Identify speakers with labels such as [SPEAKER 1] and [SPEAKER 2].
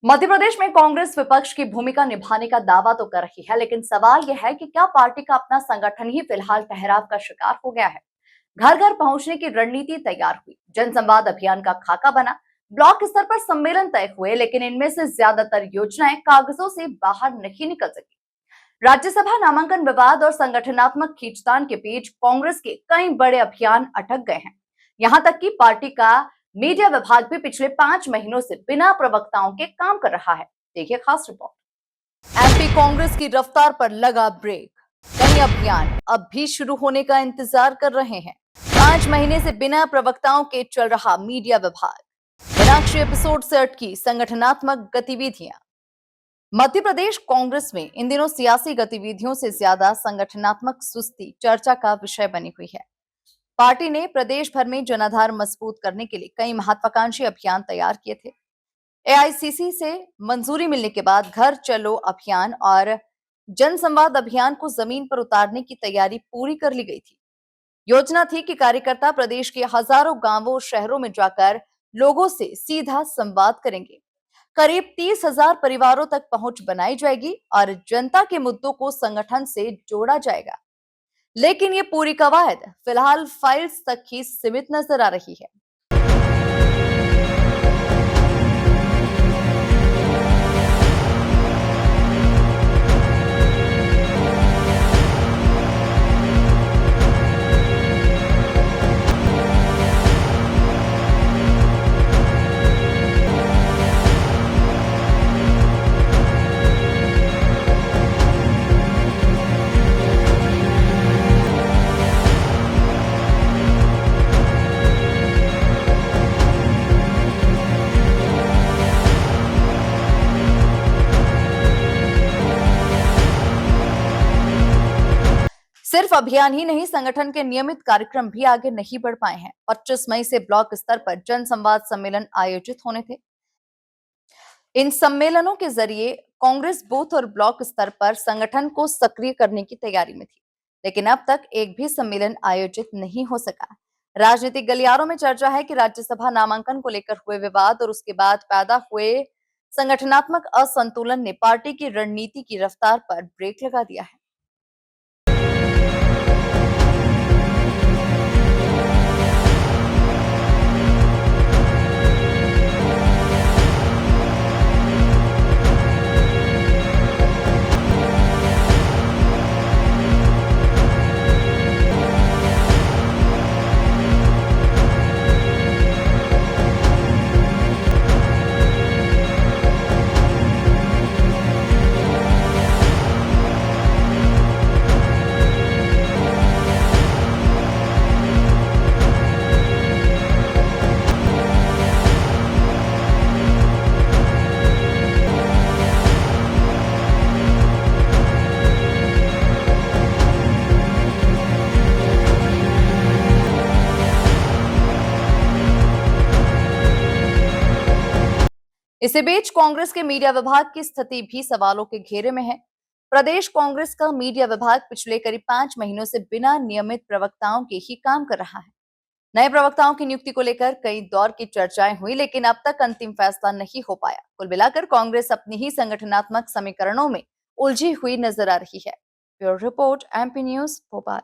[SPEAKER 1] मध्य प्रदेश में कांग्रेस विपक्ष की भूमिका निभाने का दावा तो कर रही है, लेकिन सवाल यह है कि क्या पार्टी का अपना संगठन ही फिलहाल ठहराव का शिकार हो गया है। घर घर पहुंचने की रणनीति तैयार हुई, जनसंवाद अभियान का खाका बना, ब्लॉक स्तर पर सम्मेलन तय हुए, लेकिन इनमें से ज्यादातर योजनाएं कागजों से बाहर नहीं निकल सकी। राज्यसभा नामांकन विवाद और संगठनात्मक खींचतान के बीच कांग्रेस के कई बड़े अभियान अटक गए हैं। यहां तक कि पार्टी का मीडिया विभाग भी पिछले 5 महीनों से बिना प्रवक्ताओं के काम कर रहा है। देखिए खास रिपोर्ट। एमपी कांग्रेस की रफ्तार पर लगा ब्रेक। कई अभियान अब भी शुरू होने का इंतजार कर रहे हैं। 5 महीने से बिना प्रवक्ताओं के चल रहा मीडिया विभाग, मीनाक्षी एपिसोड से अटकी संगठनात्मक गतिविधियां। मध्य प्रदेश कांग्रेस में इन दिनों सियासी गतिविधियों से ज्यादा संगठनात्मक सुस्ती चर्चा का विषय बनी हुई है। पार्टी ने प्रदेश भर में जनाधार मजबूत करने के लिए कई महत्वाकांक्षी अभियान तैयार किए थे। एआईसीसी से मंजूरी मिलने के बाद घर चलो अभियान और जनसंवाद अभियान को जमीन पर उतारने की तैयारी पूरी कर ली गई थी। योजना थी कि कार्यकर्ता प्रदेश के हजारों गांवों और शहरों में जाकर लोगों से सीधा संवाद करेंगे। करीब 30,000 परिवारों तक पहुंच बनाई जाएगी और जनता के मुद्दों को संगठन से जोड़ा जाएगा। लेकिन ये पूरी कवायद फिलहाल फाइल्स तक ही सीमित नजर आ रही है। सिर्फ अभियान ही नहीं, संगठन के नियमित कार्यक्रम भी आगे नहीं बढ़ पाए हैं। 25 मई से ब्लॉक स्तर पर जन संवाद सम्मेलन आयोजित होने थे। इन सम्मेलनों के जरिए कांग्रेस बूथ और ब्लॉक स्तर पर संगठन को सक्रिय करने की तैयारी में थी, लेकिन अब तक एक भी सम्मेलन आयोजित नहीं हो सका। राजनीतिक गलियारों में चर्चा है कि राज्यसभा नामांकन को लेकर हुए विवाद और उसके बाद पैदा हुए संगठनात्मक असंतुलन ने पार्टी की रणनीति की रफ्तार पर ब्रेक लगा दिया है। इसी बीच कांग्रेस के मीडिया विभाग की स्थिति भी सवालों के घेरे में है। प्रदेश कांग्रेस का मीडिया विभाग पिछले करीब 5 महीनों से बिना नियमित प्रवक्ताओं के ही काम कर रहा है। नए प्रवक्ताओं की नियुक्ति को लेकर कई दौर की चर्चाएं हुई, लेकिन अब तक अंतिम फैसला नहीं हो पाया। कुल मिलाकर कांग्रेस अपनी ही संगठनात्मक समीकरणों में उलझी हुई नजर आ रही है। Bureau report, MP news, Bhopal.